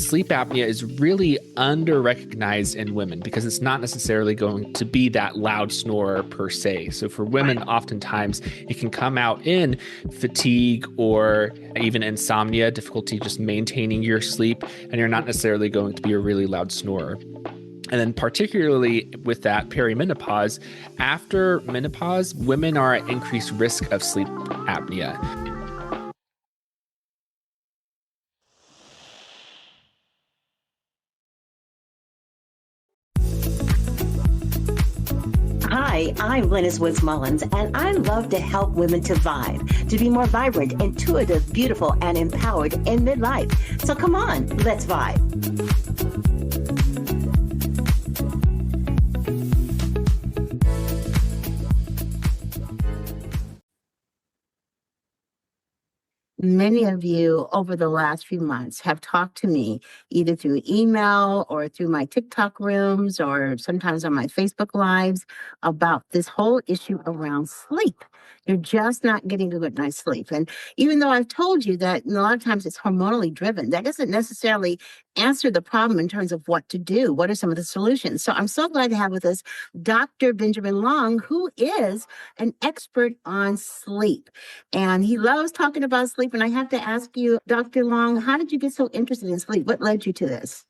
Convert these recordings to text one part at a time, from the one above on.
sleep apnea is really under-recognized in women because it's not necessarily going to be that loud snorer per se. So for women, oftentimes it can come out in fatigue or even insomnia, difficulty just maintaining your sleep, and you're not necessarily going to be a really loud snorer. And then particularly with that perimenopause, after menopause, women are at increased risk of sleep apnea. Hi, I'm Glennis Woods Mullins, and I love to help women to vibe, to be more vibrant, intuitive, beautiful, and empowered in midlife. So come on, let's vibe. Many of you over the last few months have talked to me either through email or through my TikTok rooms or sometimes on my Facebook lives about this whole issue around sleep. You're just not getting a good night's sleep. And even though I've told you that a lot of times it's hormonally driven, that doesn't necessarily answer the problem in terms of what to do. What are some of the solutions? So I'm so glad to have with us Dr. Benjamin Long, who is an expert on sleep. And he loves talking about sleep. And I have to ask you, Dr. Long, how did you get so interested in sleep? What led you to this?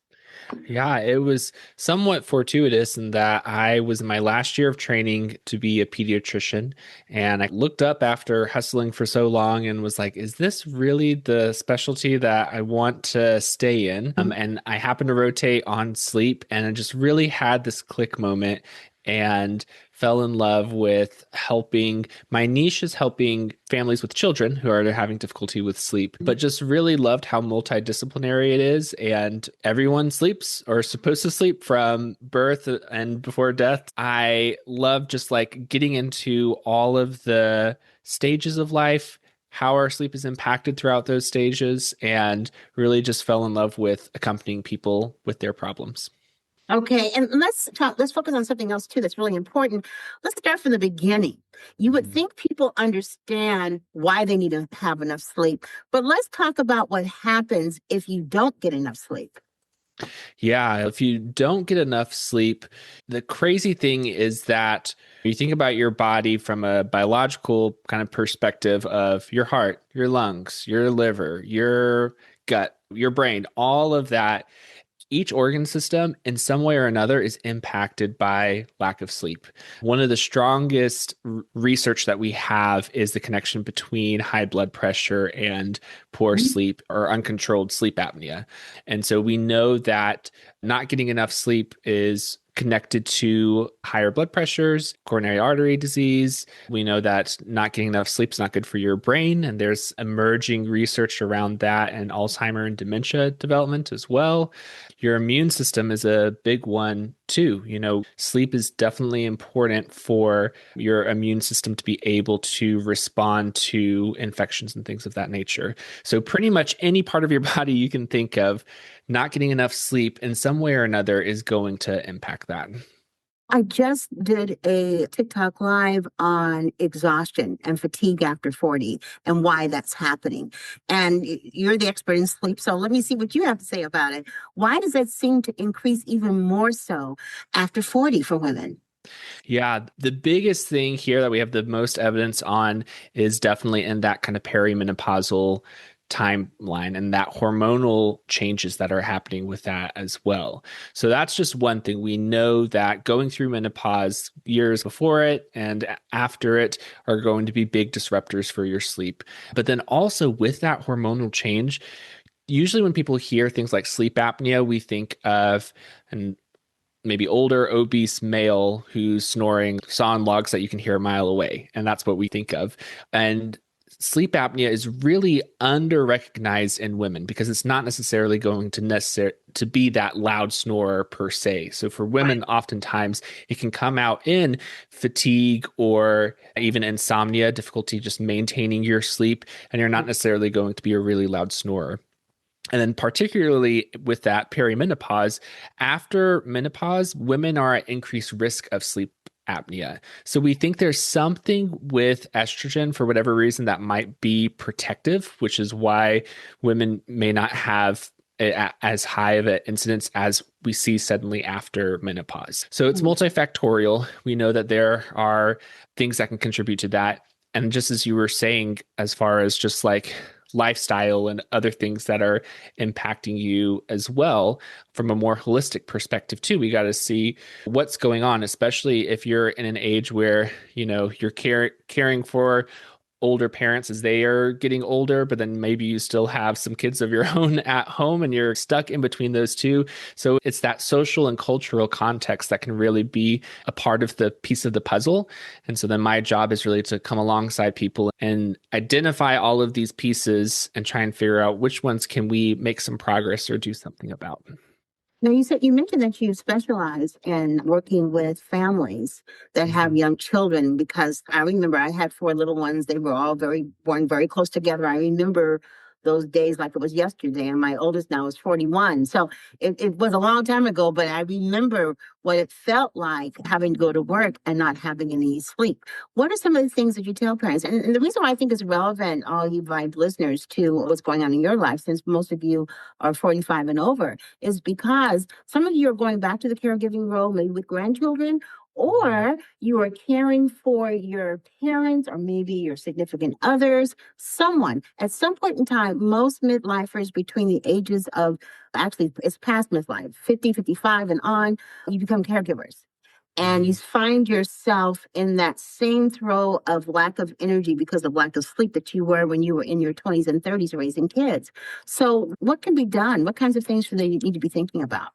Yeah, it was somewhat fortuitous in that I was in my last year of training to be a pediatrician. And I looked up after hustling for so long and was like, is this really the specialty that I want to stay in? And I happened to rotate on sleep, and I just really had this click moment and fell in love with helping. My niche is helping families with children who are having difficulty with sleep, but just really loved how multidisciplinary it is. And everyone sleeps or is supposed to sleep from birth and before death. I love just like getting into all of the stages of life, how our sleep is impacted throughout those stages, and really just fell in love with accompanying people with their problems. Okay, and let's focus on something else too that's really important. Let's start from the beginning. You would think people understand why they need to have enough sleep, but let's talk about what happens if you don't get enough sleep. Yeah, if you don't get enough sleep, the crazy thing is that you think about your body from a biological kind of perspective of your heart, your lungs, your liver, your gut, your brain, all of that. Each organ system in some way or another is impacted by lack of sleep. One of the strongest research that we have is the connection between high blood pressure and poor sleep or uncontrolled sleep apnea. And so we know that not getting enough sleep is connected to higher blood pressures, coronary artery disease. We know that not getting enough sleep is not good for your brain. And there's emerging research around that and Alzheimer and dementia development as well. Your immune system is a big one too. You know, sleep is definitely important for your immune system to be able to respond to infections and things of that nature. So pretty much any part of your body you can think of, not getting enough sleep in some way or another is going to impact that. I just did a TikTok live on exhaustion and fatigue after 40 and why that's happening. And you're the expert in sleep, so let me see what you have to say about it. Why does that seem to increase even more so after 40 for women? Yeah, the biggest thing here that we have the most evidence on is definitely in that kind of perimenopausal timeline and that hormonal changes that are happening with that as well. So that's just one thing. We know that going through menopause, years before it and after it, are going to be big disruptors for your sleep. But then also with that hormonal change, usually when people hear things like sleep apnea, we think of an maybe older, obese male who's snoring sawing logs that you can hear a mile away. And that's what we think of. And sleep apnea is really under-recognized in women because it's not necessarily going to be that loud snorer per se. So for women, oftentimes it can come out in fatigue or even insomnia, difficulty just maintaining your sleep, and you're not necessarily going to be a really loud snorer. And then particularly with that perimenopause, after menopause, women are at increased risk of sleep apnea. So we think there's something with estrogen for whatever reason that might be protective, which is why women may not have as high of an incidence as we see suddenly after menopause. So it's multifactorial. We know that there are things that can contribute to that. And just as you were saying, as far as just like lifestyle and other things that are impacting you as well, from a more holistic perspective too, we got to see what's going on, especially if you're in an age where, you're caring for older parents as they are getting older, but then maybe you still have some kids of your own at home and you're stuck in between those two. So it's that social and cultural context that can really be a part of the piece of the puzzle. And so then my job is really to come alongside people and identify all of these pieces and try and figure out which ones can we make some progress or do something about. Now, you mentioned that you specialize in working with families that have Mhm. young children because I remember I had four little ones. They were all born very close together. I remember those days like it was yesterday, and my oldest now is 41. So it was a long time ago, but I remember what it felt like having to go to work and not having any sleep. What are some of the things that you tell parents? And the reason why I think it's relevant, all you V.I.B.E listeners, to what's going on in your life, since most of you are 45 and over, is because some of you are going back to the caregiving role, maybe with grandchildren, or you are caring for your parents or maybe your significant others, someone. At some point in time, most midlifers between the ages of, actually, it's past midlife, 50, 55 and on, you become caregivers. And you find yourself in that same throw of lack of energy because of lack of sleep that you were when you were in your 20s and 30s raising kids. So, what can be done? What kinds of things should they need to be thinking about?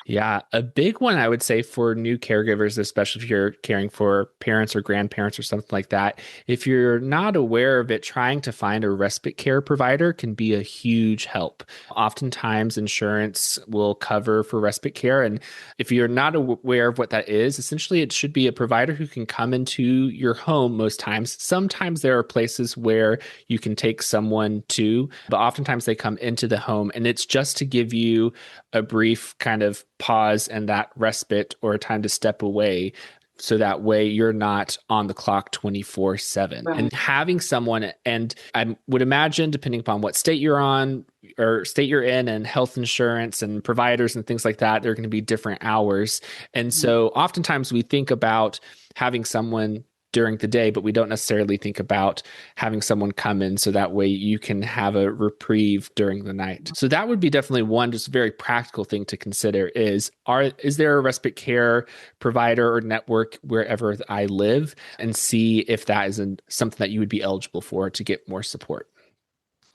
Yeah, a big one I would say for new caregivers, especially if you're caring for parents or grandparents or something like that, if you're not aware of it, trying to find a respite care provider can be a huge help. Oftentimes, insurance will cover for respite care. And if you're not aware of what that is, essentially it should be a provider who can come into your home most times. Sometimes there are places where you can take someone to, but oftentimes they come into the home and it's just to give you a brief kind of pause and that respite or a time to step away so that way you're not on the clock 24/7 Right. and having someone. And I would imagine, depending upon what state you're on or state you're in and health insurance and providers and things like that, there are going to be different hours. And so oftentimes we think about having someone during the day, but we don't necessarily think about having someone come in so that way you can have a reprieve during the night. So that would be definitely one just very practical thing to consider is there a respite care provider or network wherever I live, and see if that is something that you would be eligible for to get more support.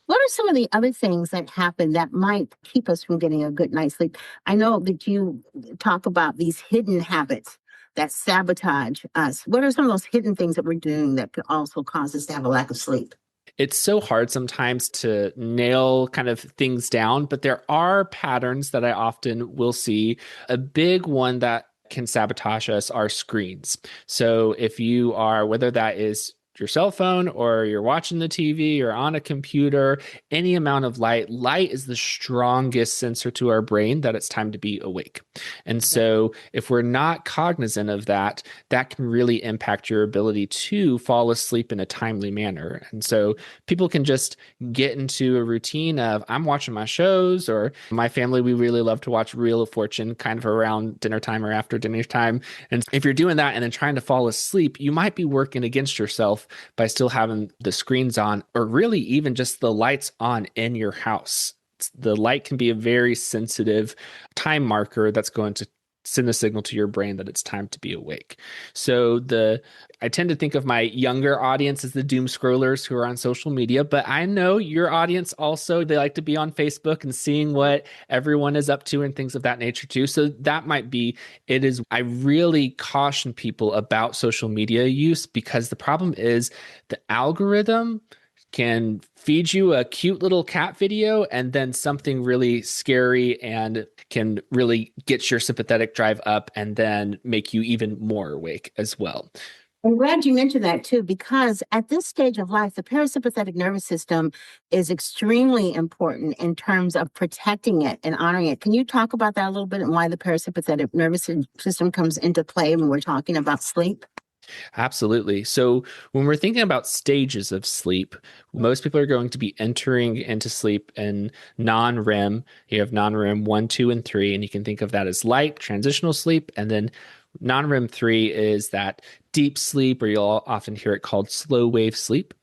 What are some of the other things that happen that might keep us from getting a good night's sleep? I know that you talk about these hidden habits that sabotage us. What are some of those hidden things that we're doing that could also cause us to have a lack of sleep? It's so hard sometimes to nail kind of things down, but there are patterns that I often will see. A big one that can sabotage us are screens. So if you are, whether that is your cell phone or you're watching the TV or on a computer, any amount of light is the strongest sensor to our brain that it's time to be awake. And so if we're not cognizant of that, that can really impact your ability to fall asleep in a timely manner. And so people can just get into a routine of I'm watching my shows, or my family, we really love to watch Wheel of Fortune kind of around dinner time or after dinner time. And if you're doing that and then trying to fall asleep, you might be working against yourself by still having the screens on, or really even just the lights on in your house. The light can be a very sensitive time marker that's going to send a signal to your brain that it's time to be awake. So I tend to think of my younger audience as the doom scrollers who are on social media, but I know your audience also, they like to be on Facebook and seeing what everyone is up to and things of that nature too. So that might be I really caution people about social media use, because the problem is the algorithm can feed you a cute little cat video and then something really scary, and can really get your sympathetic drive up and then make you even more awake as well. I'm glad you mentioned that too, because at this stage of life, the parasympathetic nervous system is extremely important in terms of protecting it and honoring it. Can you talk about that a little bit and why the parasympathetic nervous system comes into play when we're talking about sleep? Absolutely. So when we're thinking about stages of sleep, most people are going to be entering into sleep in non-REM. You have non-REM 1, 2, and 3, and you can think of that as light transitional sleep. And then non-REM 3 is that deep sleep, or you'll often hear it called slow wave sleep.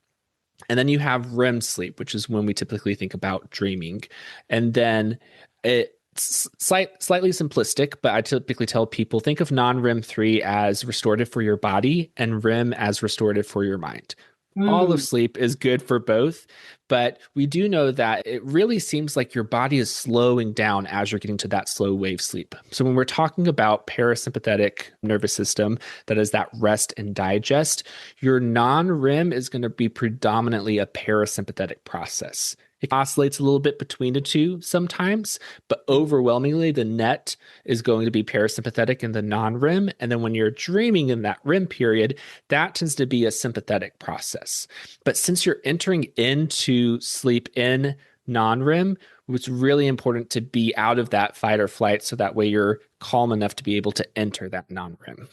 And then you have REM sleep, which is when we typically think about dreaming. And then it's slightly simplistic, but I typically tell people think of non-REM 3 as restorative for your body and REM as restorative for your mind. All of Mm. sleep is good for both, but we do know that it really seems like your body is slowing down as you're getting to that slow wave sleep. So when we're talking about parasympathetic nervous system, that is that rest and digest, your non-REM is going to be predominantly a parasympathetic process. It oscillates a little bit between the two sometimes, but overwhelmingly the net is going to be parasympathetic in the non-REM. And then when you're dreaming in that REM period, that tends to be a sympathetic process. But since you're entering into sleep in non-REM, it's really important to be out of that fight or flight so that way you're calm enough to be able to enter that non-REM.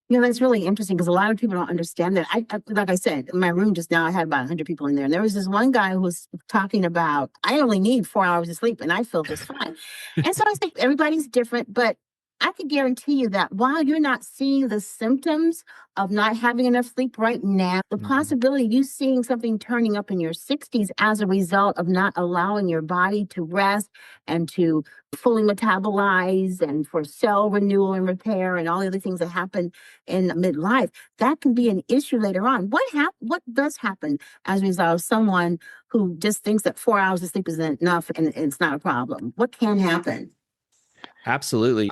That's really interesting because a lot of people don't understand that. Like I said, in my room just now, I had about 100 people in there. And there was this one guy who was talking about, I only need 4 hours of sleep and I feel just fine. And so I think everybody's different, but I can guarantee you that while you're not seeing the symptoms of not having enough sleep right now, the Mhm. possibility of you seeing something turning up in your 60s as a result of not allowing your body to rest and to fully metabolize and for cell renewal and repair and all the other things that happen in midlife, that can be an issue later on. What does happen as a result of someone who just thinks that 4 hours of sleep is enough and it's not a problem? What can happen? Absolutely.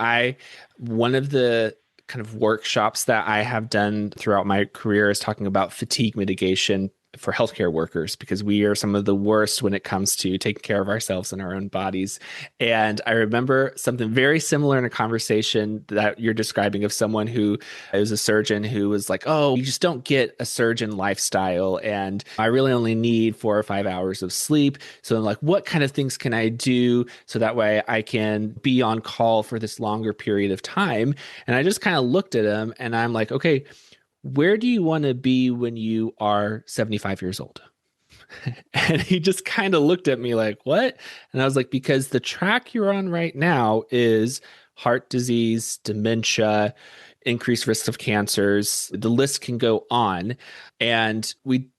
One of the kind of workshops that I have done throughout my career is talking about fatigue mitigation for healthcare workers because we are some of the worst when it comes to taking care of ourselves and our own bodies. And I remember something very similar in a conversation that you're describing of someone who is a surgeon who was like, "Oh, you just don't get a surgeon lifestyle. And I really only need 4 or 5 hours of sleep. So I'm like, what kind of things can I do so that way I can be on call for this longer period of time?" And I just kind of looked at him and I'm like, okay, where do you want to be when you are 75 years old? And he just kind of looked at me like, what? And I was like, because the track you're on right now is heart disease, dementia, increased risk of cancers. The list can go on. And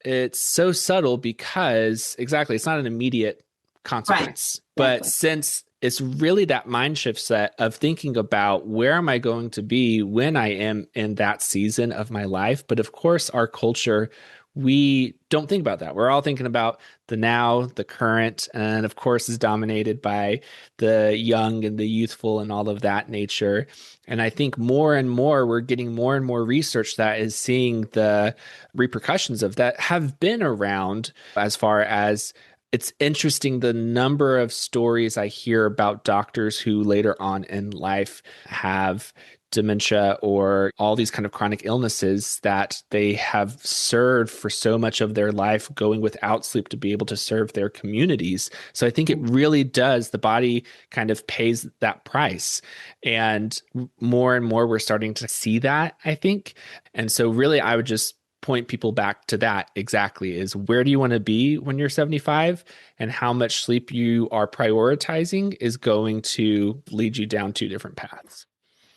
it's so subtle because exactly, it's not an immediate Right. consequence. But Exactly. since it's really that mind shift set of thinking about where am I going to be when I am in that season of my life. But of course, our culture, we don't think about that. We're all thinking about the now, the current, and of course is dominated by the young and the youthful and all of that nature. And I think more and more we're getting more and more research that is seeing the repercussions of that have been around as far as it's interesting the number of stories I hear about doctors who later on in life have dementia or all these kind of chronic illnesses that they have served for so much of their life going without sleep to be able to serve their communities. So I think it really does, the body kind of pays that price. And more we're starting to see that, I think. And so really I would just point people back to that exactly is where do you want to be when you're 75 and how much sleep you are prioritizing is going to lead you down two different paths.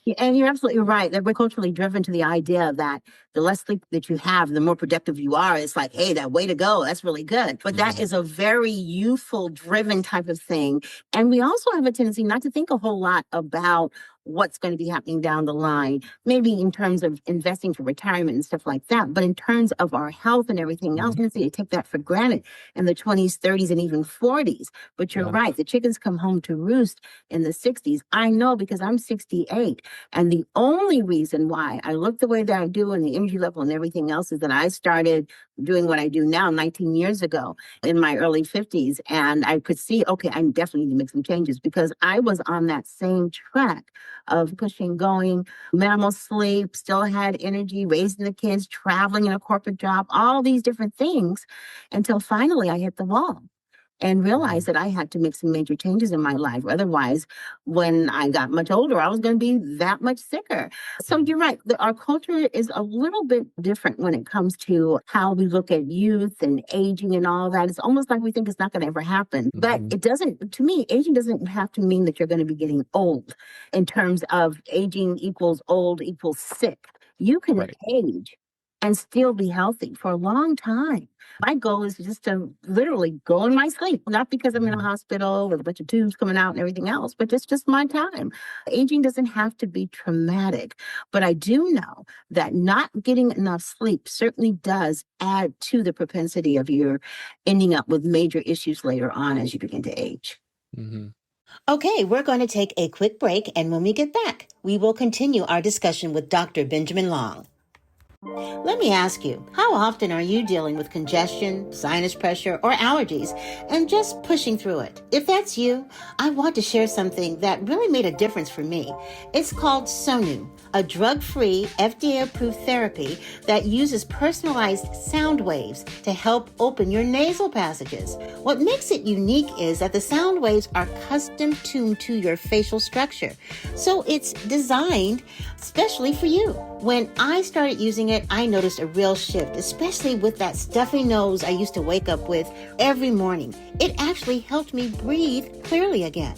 Yeah, and you're absolutely right that we're culturally driven to the idea that the less sleep that you have, the more productive you are. It's like, hey, that way to go. That's really good. But that Mhm. is a very youthful driven type of thing. And we also have a tendency not to think a whole lot about what's going to be happening down the line, maybe in terms of investing for retirement and stuff like that. But in terms of our health and everything else, Mhm. we to take that for granted in the 20s, 30s, and even 40s. But you're Yeah. right. The chickens come home to roost in the 60s. I know because I'm 68. And the only reason why I look the way that I do and the energy level and everything else is that I started doing what I do now 19 years ago in my early 50s. And I could see, okay, I definitely need to make some changes because I was on that same track of pushing, going, minimal sleep, still had energy, raising the kids, traveling in a corporate job, all these different things until finally I hit the wall. and realized Mhm. that I had to make some major changes in my life. Otherwise, when I got much older, I was going to be that much sicker. So Mhm. you're right. Our culture is a little bit different when it comes to how we look at youth and aging and all that. It's almost like we think it's not going to ever happen. But Mhm. it doesn't, to me, aging doesn't have to mean that you're going to be getting old in terms of aging equals old equals sick. You can Right. age and still be healthy for a long time. My goal is just to literally go in my sleep, not because I'm in a Mhm. hospital with a bunch of tubes coming out and everything else, but it's just my time. Aging doesn't have to be traumatic, but I do know that not getting enough sleep certainly does add to the propensity of your ending up with major issues later on as you begin to age. Mhm. Okay, we're going to take a quick break, and when we get back, we will continue our discussion with Dr. Benjamin Long. Let me ask you, how often are you dealing with congestion, sinus pressure, or allergies and just pushing through it? If that's you, I want to share something that really made a difference for me. It's called Sonu, a drug-free, FDA-approved therapy that uses personalized sound waves to help open your nasal passages. What makes it unique is that the sound waves are custom tuned to your facial structure. So it's designed especially for you. When I started using it, I noticed a real shift, especially with that stuffy nose I used to wake up with every morning. It actually helped me breathe clearly again.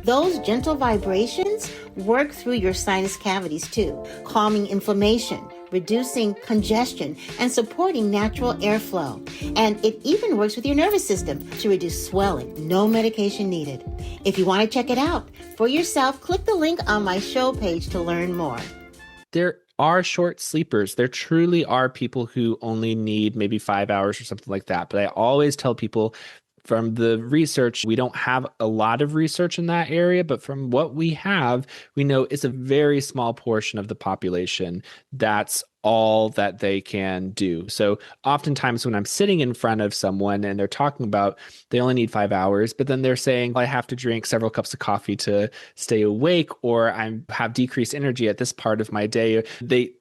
Those gentle vibrations work through your sinus cavities too, calming inflammation, reducing congestion, and supporting natural airflow. And it even works with your nervous system to reduce swelling. No medication needed. If you want to check it out for yourself, click the link on my show page to learn more. There are short sleepers. There truly are people who only need maybe 5 hours or something like that. But I always tell people from the research, we don't have a lot of research in that area, but from what we have, we know it's a very small portion of the population that's all that they can do. So oftentimes when I'm sitting in front of someone and they're talking about they only need 5 hours, but then they're saying I have to drink several cups of coffee to stay awake, or I have decreased energy at this part of my day.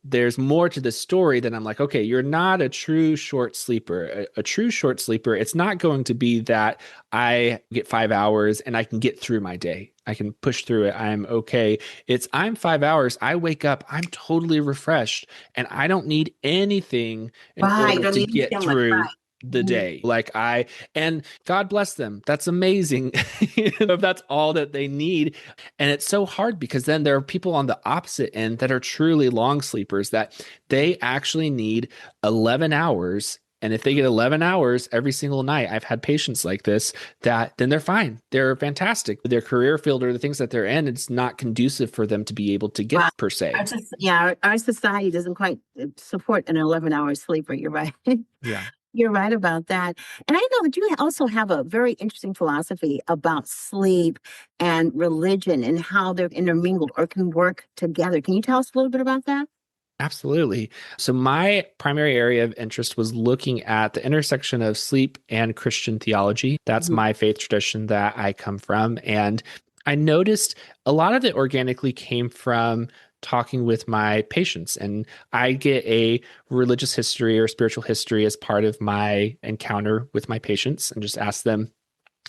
There's more to the story than I'm like, okay, you're not a true short sleeper. A true short sleeper, it's not going to be that I get 5 hours and I can get through my day. I can push through it. I'm okay. I'm 5 hours. I wake up. I'm totally refreshed and I don't need anything in Right. You order don't to need any get stimulant. through Right. the Mhm. day. And God bless them. That's amazing. If that's all that they need. And it's so hard because then there are people on the opposite end that are truly long sleepers that they actually need 11 hours. And if they get 11 hours every single night, I've had patients like this that then they're fine. They're fantastic. Their career field or the things that they're in, it's not conducive for them to be able to Wow. get per se. Yeah, our society doesn't quite support an 11-hour sleeper. You're right. Yeah. You're right about that. And I know that you also have a very interesting philosophy about sleep and religion and how they're intermingled or can work together. Can you tell us a little bit about that? Absolutely. So, my primary area of interest was looking at the intersection of sleep and Christian theology. That's Mhm. my faith tradition that I come from. And I noticed a lot of it organically came from talking with my patients. And I get a religious history or spiritual history as part of my encounter with my patients and just ask them,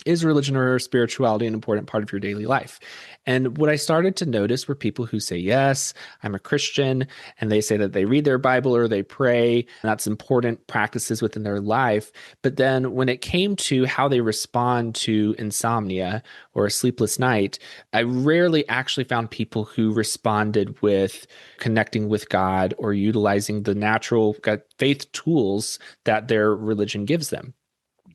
is religion or spirituality an important part of your daily life? And what I started to notice were people who say, yes, I'm a Christian, and they say that they read their Bible or they pray, and that's important practices within their life. But then when it came to how they respond to insomnia or a sleepless night, I rarely actually found people who responded with connecting with God or utilizing the natural faith tools that their religion gives them.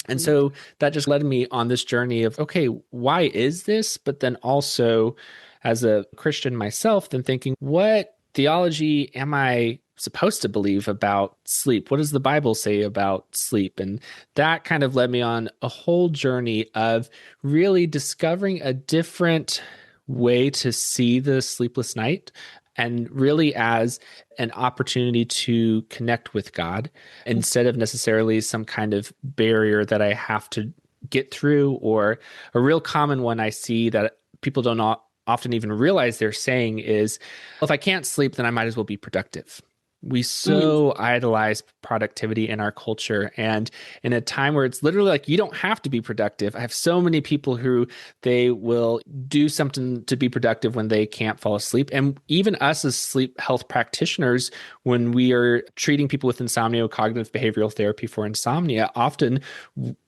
And Mhm. so that just led me on this journey of, okay, why is this? But then also, as a Christian myself, then thinking, what theology am I supposed to believe about sleep? What does the Bible say about sleep? And that kind of led me on a whole journey of really discovering a different way to see the sleepless night and really as an opportunity to connect with God instead of necessarily some kind of barrier that I have to get through, or a real common one I see that people don't often even realize they're saying is, well, if I can't sleep, then I might as well be productive. We Mm. so idolize productivity in our culture. And in a time where it's literally like you don't have to be productive. I have so many people who they will do something to be productive when they can't fall asleep. And even us as sleep health practitioners, when we are treating people with insomnia, cognitive behavioral therapy for insomnia, often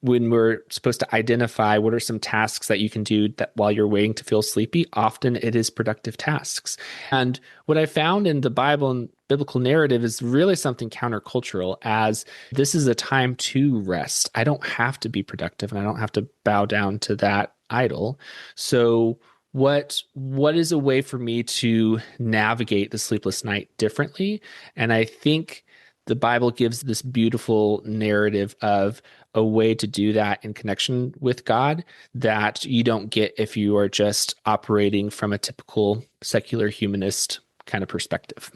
when we're supposed to identify what are some tasks that you can do that while you're waiting to feel sleepy, often it is productive tasks. And what I found in the Bible and biblical narrative is really something countercultural, as this is a time to rest. I don't have to be productive and I don't have to bow down to that idol. So what is a way for me to navigate the sleepless night differently? And I think the Bible gives this beautiful narrative of a way to do that in connection with God that you don't get if you are just operating from a typical secular humanist kind of perspective.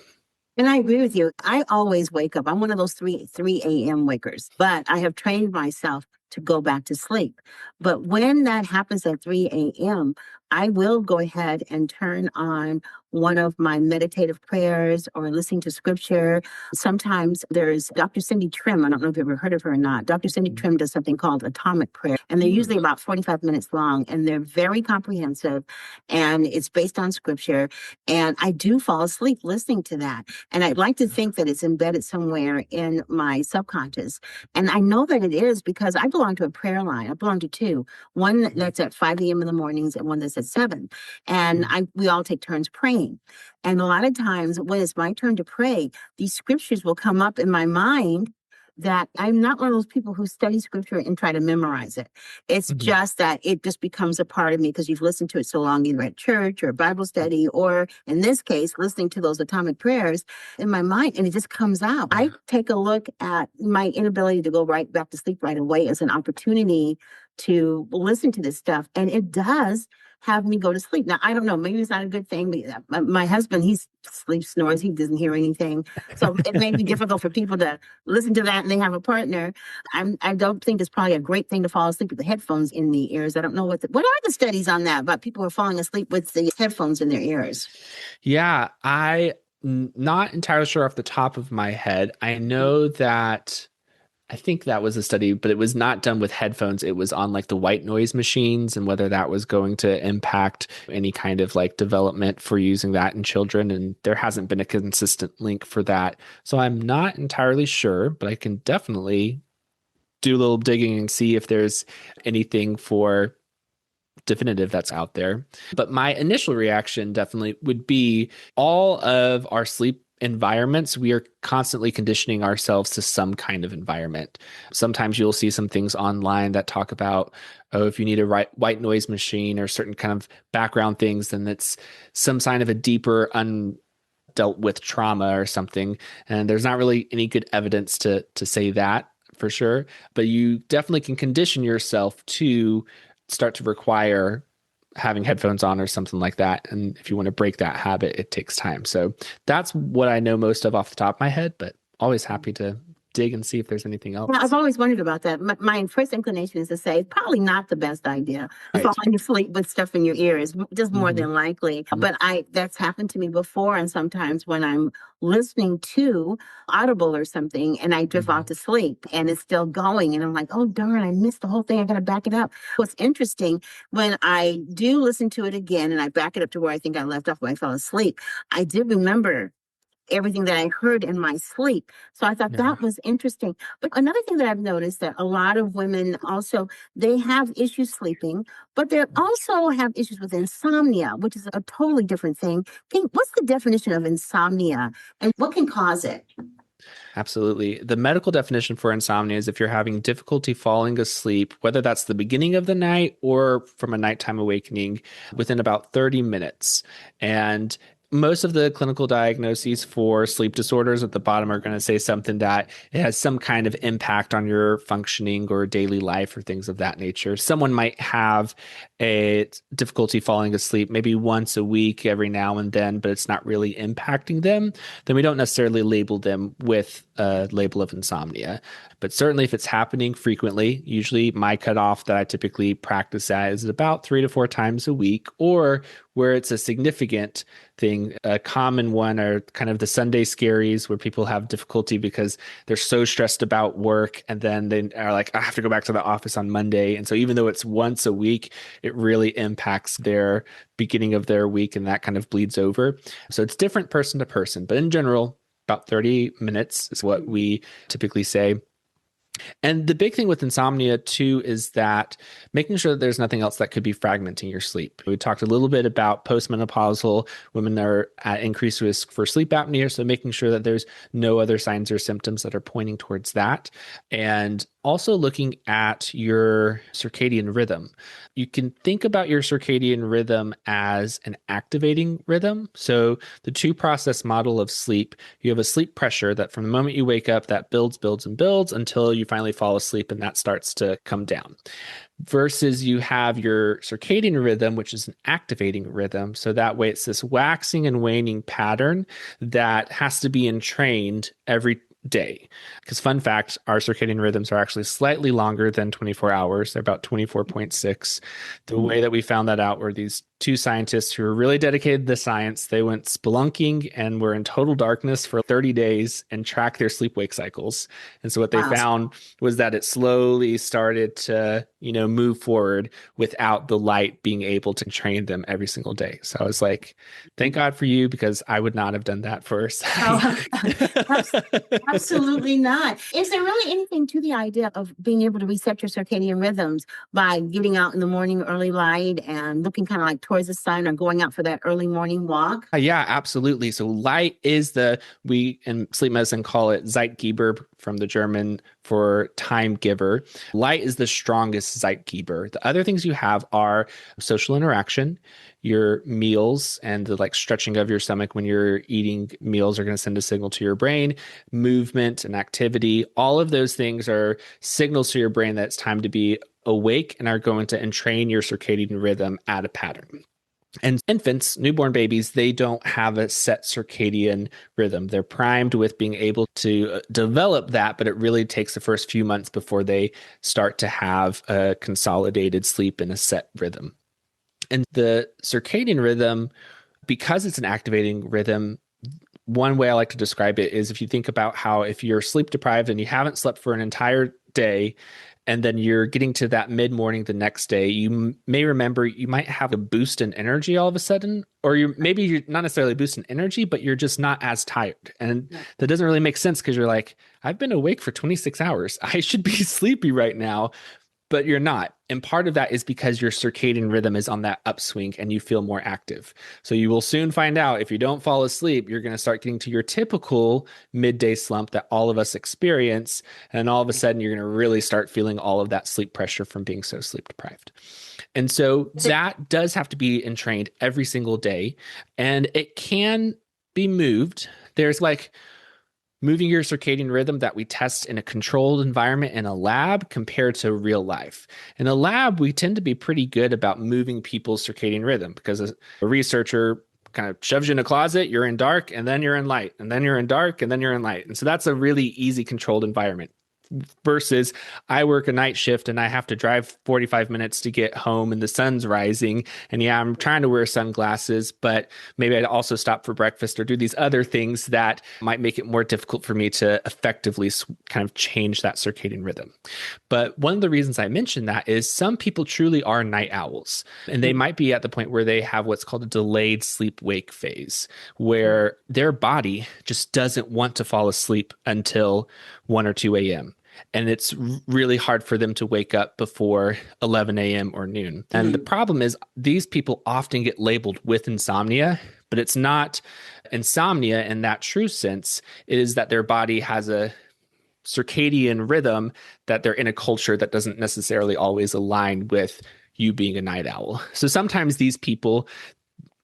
And I agree with you. I always wake up. I'm one of those three a.m. wakers, but I have trained myself to go back to sleep. But when that happens at 3 a.m., I will go ahead and turn on one of my meditative prayers or listening to scripture. Sometimes there's Dr. Cindy Trim. I don't know if you've ever heard of her or not. Dr. Cindy Trim does something called atomic prayer, and they're usually about 45 minutes long, and they're very comprehensive, and it's based on scripture. And I do fall asleep listening to that. And I'd like to think that it's embedded somewhere in my subconscious. And I know that it is because I belong to a prayer line. I belong to two, one that's at 5 a.m. in the mornings and one that's at 7. And we all take turns praying. And a lot of times when it's my turn to pray, these scriptures will come up in my mind that I'm not one of those people who study scripture and try to memorize it. It's Mhm. just that it just becomes a part of me because you've listened to it so long, either at church or Bible study, or in this case, listening to those atomic prayers in my mind, and it just comes out. I take a look at my inability to go right back to sleep right away as an opportunity to listen to this stuff, and it does have me go to sleep. Now, I don't know, maybe it's not a good thing, but my husband, he sleeps, snores, he doesn't hear anything. So it may be difficult for people to listen to that and they have a partner. I don't think it's probably a great thing to fall asleep with the headphones in the ears. I don't know what are the studies on that about people who are falling asleep with the headphones in their ears? Yeah, not entirely sure off the top of my head. I know that I think that was a study, but it was not done with headphones. It was on like the white noise machines and whether that was going to impact any kind of like development for using that in children. And there hasn't been a consistent link for that. So I'm not entirely sure, but I can definitely do a little digging and see if there's anything for definitive that's out there. But my initial reaction definitely would be all of our sleep environments, we are constantly conditioning ourselves to some kind of environment. Sometimes you'll see some things online that talk about, oh, if you need a white noise machine or certain kind of background things, then it's some sign of a deeper undealt with trauma or something. And there's not really any good evidence to say that for sure. But you definitely can condition yourself to start to require having headphones on or something like that. And if you want to break that habit, it takes time. So that's what I know most of off the top of my head, but always happy to dig and see if there's anything else. Well, I've always wondered about that. My first inclination is to say it's probably not the best idea to Right. falling asleep with stuff in your ears, just more Mhm. than likely. But that's happened to me before, and sometimes when I'm listening to Audible or something, and I drift off to sleep, and it's still going, and I'm like, oh darn, I missed the whole thing. I got to back it up. What's interesting when I do listen to it again, and I back it up to where I think I left off when I fell asleep, I did remember everything that I heard in my sleep. So I thought Yeah. that was interesting. But another thing that I've noticed that a lot of women also, they have issues sleeping, but they also have issues with insomnia, which is a totally different thing. What's the definition of insomnia and what can cause it? Absolutely. The medical definition for insomnia is if you're having difficulty falling asleep, whether that's the beginning of the night or from a nighttime awakening, within about 30 minutes. And most of the clinical diagnoses for sleep disorders at the bottom are going to say something that it has some kind of impact on your functioning or daily life or things of that nature. Someone might have a difficulty falling asleep maybe once a week every now and then, but it's not really impacting them. Then we don't necessarily label them with a label of insomnia. But certainly if it's happening frequently, usually my cutoff that I typically practice at is about 3 to 4 times a week, or where it's a significant thing. A common one are kind of the Sunday scaries where people have difficulty because they're so stressed about work and then they are like, I have to go back to the office on Monday. And so even though it's once a week, it really impacts their beginning of their week and that kind of bleeds over. So it's different person to person, but in general, about 30 minutes is what we typically say. And the big thing with insomnia too is that making sure that there's nothing else that could be fragmenting your sleep. We talked a little bit about postmenopausal women that are at increased risk for sleep apnea. So making sure that there's no other signs or symptoms that are pointing towards that. And also looking at your circadian rhythm. You can think about your circadian rhythm as an activating rhythm. So the two process model of sleep, you have a sleep pressure that from the moment you wake up, that builds, builds, and builds until you finally fall asleep and that starts to come down. Versus you have your circadian rhythm, which is an activating rhythm. So that way it's this waxing and waning pattern that has to be entrained every day. Because fun fact, our circadian rhythms are actually slightly longer than 24 hours. They're about 24.6. The way that we found that out were these two scientists who were really dedicated to science. They went spelunking and were in total darkness for 30 days and tracked their sleep-wake cycles. And so what they found was that it slowly started to, move forward without the light being able to train them every single day. So I was like, thank God for you, because I would not have done that first. Oh, absolutely not. Is there really anything to the idea of being able to reset your circadian rhythms by getting out in the morning early light and looking kind of like towards the sun or going out for that early morning walk? Yeah, absolutely. So light is we in sleep medicine call it Zeitgeber, from the German for time giver. Light is the strongest Zeitgeber. The other things you have are social interaction. Your meals and the stretching of your stomach when you're eating meals are going to send a signal to your brain. Movement and activity, all of those things are signals to your brain that it's time to be awake and are going to entrain your circadian rhythm at a pattern. And infants, newborn babies, they don't have a set circadian rhythm. They're primed with being able to develop that, but it really takes the first few months before they start to have a consolidated sleep in a set rhythm. And the circadian rhythm, because it's an activating rhythm, one way I like to describe it is if you think about how if you're sleep deprived and you haven't slept for an entire day, and then you're getting to that mid-morning the next day, you may remember you might have a boost in energy all of a sudden, or maybe you're not necessarily a boost in energy, but you're just not as tired. And that doesn't really make sense because you're like, I've been awake for 26 hours. I should be sleepy right now. But you're not. And part of that is because your circadian rhythm is on that upswing and you feel more active. So you will soon find out if you don't fall asleep, you're going to start getting to your typical midday slump that all of us experience. And all of a sudden, you're going to really start feeling all of that sleep pressure from being so sleep deprived. And so that does have to be entrained every single day. And it can be moved. There's moving your circadian rhythm that we test in a controlled environment in a lab compared to real life. In a lab, we tend to be pretty good about moving people's circadian rhythm because a researcher kind of shoves you in a closet, you're in dark, and then you're in light, and then you're in dark, and then you're in light. And so that's a really easy controlled environment. Versus I work a night shift and I have to drive 45 minutes to get home and the sun's rising. And yeah, I'm trying to wear sunglasses, but maybe I'd also stop for breakfast or do these other things that might make it more difficult for me to effectively kind of change that circadian rhythm. But one of the reasons I mentioned that is some people truly are night owls, and they might be at the point where they have what's called a delayed sleep-wake phase, where their body just doesn't want to fall asleep until 1 or 2 a.m. And it's really hard for them to wake up before 11 a.m. or noon. And the problem is these people often get labeled with insomnia, but it's not insomnia in that true sense. It is that their body has a circadian rhythm that they're in a culture that doesn't necessarily always align with you being a night owl. So sometimes these people,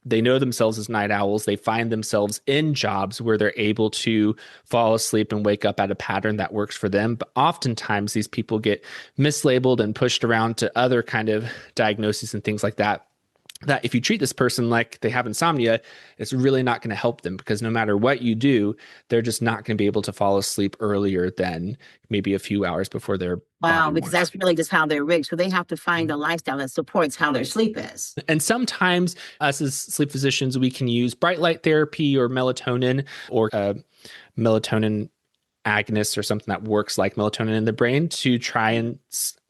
they know themselves as night owls. They find themselves in jobs where they're able to fall asleep and wake up at a pattern that works for them. But oftentimes these people get mislabeled and pushed around to other kind of diagnoses and things like that. that if you treat this person like they have insomnia, it's really not going to help them, because no matter what you do, they're just not going to be able to fall asleep earlier than maybe a few hours before their Wow, body because wants that's to. really just how they're rigged. So they have to find a lifestyle that supports how their sleep is. And sometimes us as sleep physicians, we can use bright light therapy or melatonin, or melatonin agonist or something that works like melatonin in the brain to try and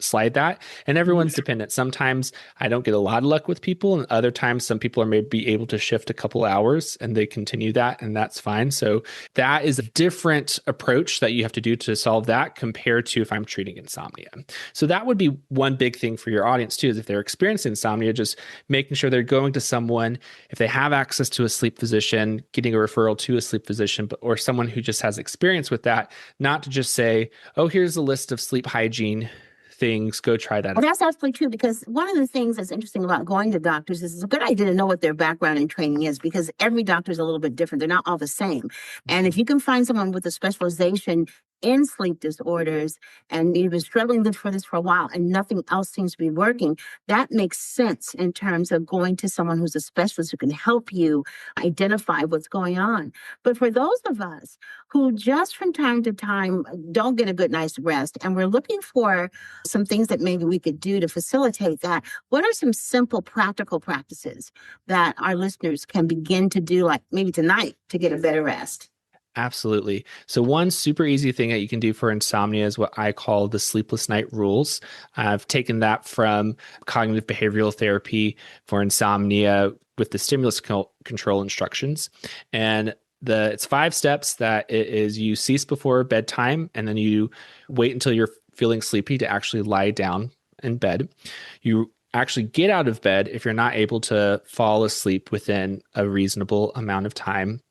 slide that. And everyone's dependent. Sometimes I don't get a lot of luck with people, and other times some people are maybe able to shift a couple hours and they continue that, and that's fine. So that is a different approach that you have to do to solve that compared to if I'm treating insomnia. So that would be one big thing for your audience too, is if they're experiencing insomnia, just making sure they're going to someone, if they have access to a sleep physician, getting a referral to a sleep physician, or someone who just has experience with that, not to just say, oh, here's a list of sleep hygiene things, go try that. Well, that's absolutely true, because one of the things that's interesting about going to doctors is it's a good idea to know what their background and training is, because every doctor is a little bit different. They're not all the same. And if you can find someone with a specialization in sleep disorders and you've been struggling for this for a while and nothing else seems to be working, that makes sense in terms of going to someone who's a specialist who can help you identify what's going on. But for those of us who just from time to time don't get a good night's rest and we're looking for some things that maybe we could do to facilitate that, what are some simple practical practices that our listeners can begin to do, like maybe tonight, to get a better rest? Absolutely. So one super easy thing that you can do for insomnia is what I call the sleepless night rules. I've taken that from cognitive behavioral therapy for insomnia with the stimulus control instructions. And it's 5 steps. That it is: you cease before bedtime, and then you wait until you're feeling sleepy to actually lie down in bed. You actually get out of bed if you're not able to fall asleep within a reasonable amount of time.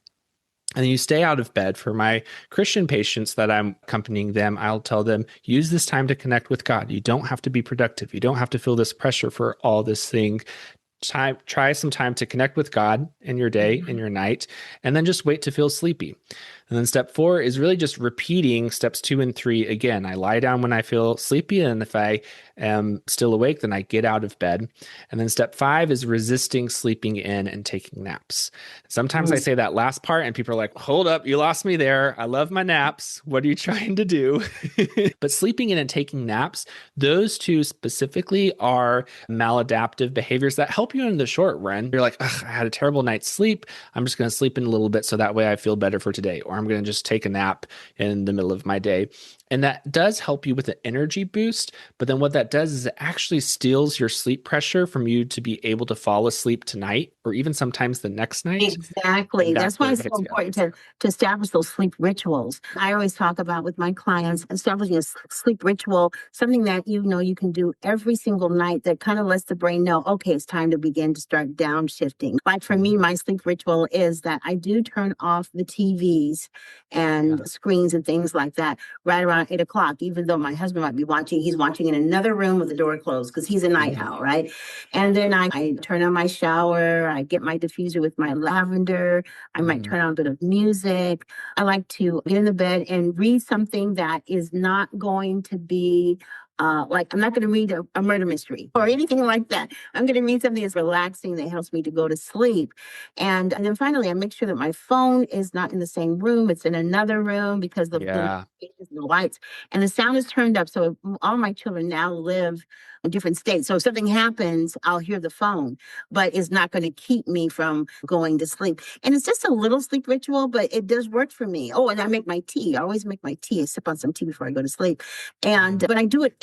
And then you stay out of bed. For my Christian patients that I'm accompanying them, I'll tell them, use this time to connect with God. You don't have to be productive. You don't have to feel this pressure for all this thing. Try some time to connect with God in your day, in your night, and then just wait to feel sleepy. And then step 4 is really just repeating steps 2 and 3 again. I lie down when I feel sleepy, and if I am still awake, then I get out of bed. And then step 5 is resisting sleeping in and taking naps. Sometimes I say that last part and people are like, hold up, you lost me there. I love my naps. What are you trying to do? But sleeping in and taking naps, those two specifically are maladaptive behaviors that help you in the short run. You're like, I had a terrible night's sleep. I'm just going to sleep in a little bit so that way I feel better for today. Or I'm going to just take a nap in the middle of my day. And that does help you with an energy boost. But then what that does is it actually steals your sleep pressure from you to be able to fall asleep tonight, or even sometimes the next night. Exactly. That's why it's so important to establish those sleep rituals. I always talk about with my clients, establishing a sleep ritual, something that you can do every single night that kind of lets the brain know, okay, it's time to begin to start downshifting. Like for me, my sleep ritual is that I do turn off the TVs and screens and things like that right around 8 o'clock, even though my husband might be watching. He's watching in another room with the door closed because he's a night owl, right? And then I turn on my shower, I get my diffuser with my lavender, I might turn on a bit of music. I like to get in the bed and read something that is not going to be like, I'm not going to read a murder mystery or anything like that. I'm going to read something that's relaxing that helps me to go to sleep. And then finally, I make sure that my phone is not in the same room. It's in another room because the lights and the sound is turned up. So all my children now live in different states. So if something happens, I'll hear the phone, but it's not going to keep me from going to sleep. And it's just a little sleep ritual, but it does work for me. Oh, and I make my tea. I always make my tea. I sip on some tea before I go to sleep. But I do it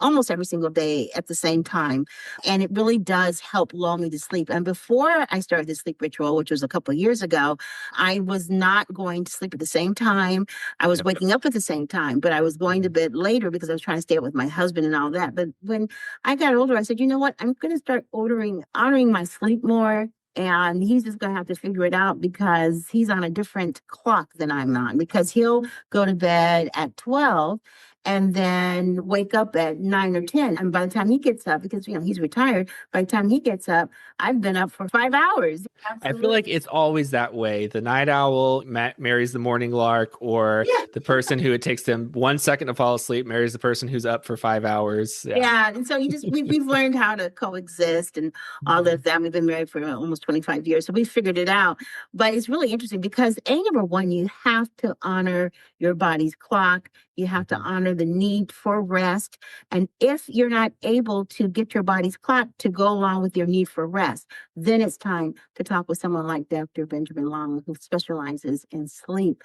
almost every single day at the same time. And it really does help lull me to sleep. And before I started this sleep ritual, which was a couple of years ago, I was not going to sleep at the same time. I was waking up at the same time, but I was going to bed later because I was trying to stay up with my husband and all that. But when I got older, I said, you know what? I'm going to start honoring my sleep more. And he's just going to have to figure it out because he's on a different clock than I'm on, because he'll go to bed at 12 and then wake up at 9 or 10. And by the time he gets up, because, he's retired, by the time he gets up, I've been up for 5 hours. I feel Absolutely. like it's always that way. The night owl marries the morning lark, or Yeah. the person who it takes them 1 second to fall asleep marries the person who's up for 5 hours. Yeah. Yeah, and so we've learned how to coexist and all of that. We've been married for almost 25 years, so we figured it out. But it's really interesting because number one, you have to honor your body's clock. You have to honor the need for rest. And if you're not able to get your body's clock to go along with your need for rest, then it's time to talk with someone like Dr. Benjamin Long, who specializes in sleep.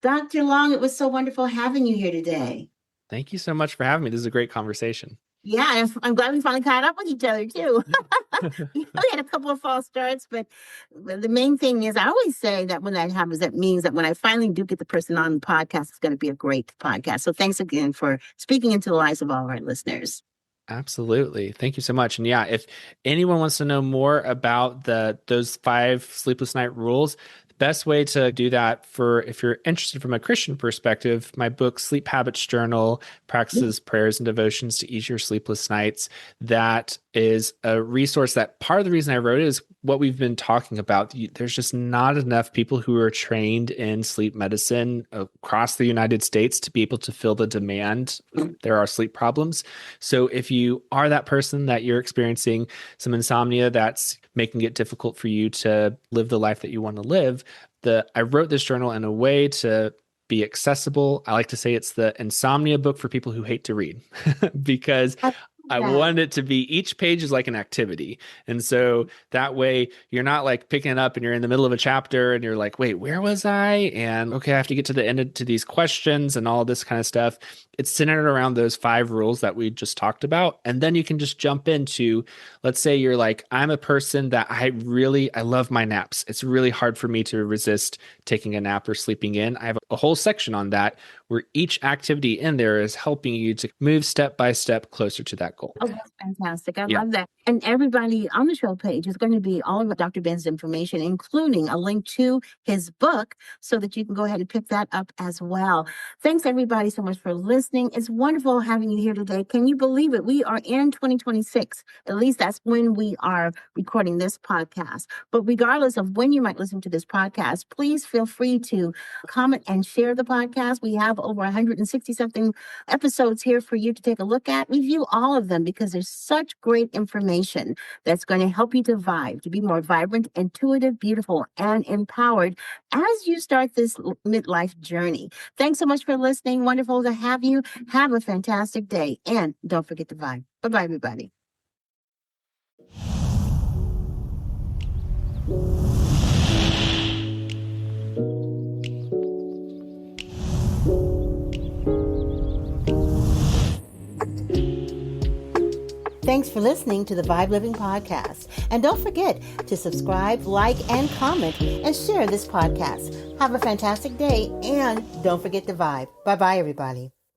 Dr. Long, it was so wonderful having you here today. Thank you so much for having me. This is a great conversation. Yeah, and I'm glad we finally caught up with each other too. We had a couple of false starts, but the main thing is, I always say that when that happens, that means that when I finally do get the person on the podcast, it's going to be a great podcast. So thanks again for speaking into the lives of all of our listeners. Absolutely. Thank you so much. And yeah, if anyone wants to know more about those 5 sleepless night rules, the best way to do that, if you're interested from a Christian perspective, my book, Sleep Habits Journal, Practices, Prayers, and Devotions to Ease Your Sleepless Nights, that is a resource that part of the reason I wrote it is what we've been talking about. There's just not enough people who are trained in sleep medicine across the United States to be able to fill the demand. There are sleep problems. So if you are that person that you're experiencing some insomnia that's making it difficult for you to live the life that you want to live, I wrote this journal in a way to be accessible. I like to say it's the insomnia book for people who hate to read because I wanted it to be, each page is like an activity. And so that way you're not like picking it up and you're in the middle of a chapter and you're like, wait, where was I? And okay, I have to get to the end to these questions and all this kind of stuff. It's centered around those 5 rules that we just talked about. And then you can just jump into, let's say you're like, I'm a person that I love my naps. It's really hard for me to resist taking a nap or sleeping in. I have a whole section on that where each activity in there is helping you to move step by step closer to that goal. Oh, that's fantastic. I love that. And everybody on the show page is going to be all of Dr. Ben's information, including a link to his book, so that you can go ahead and pick that up as well. Thanks, everybody, so much for listening. It's wonderful having you here today. Can you believe it? We are in 2026. At least that's when we are recording this podcast. But regardless of when you might listen to this podcast, please feel free to comment and share the podcast. We have over 160 something episodes here for you to take a look at. Review all of them because there's such great information that's going to help you to vibe, to be more vibrant, intuitive, beautiful, and empowered as you start this midlife journey. Thanks so much for listening. Wonderful to have you. Have a fantastic day. And don't forget to vibe. Bye-bye, everybody. Thanks for listening to the V.I.B.E Living Podcast. And don't forget to subscribe, like, and comment, and share this podcast. Have a fantastic day, and don't forget to vibe. Bye-bye, everybody.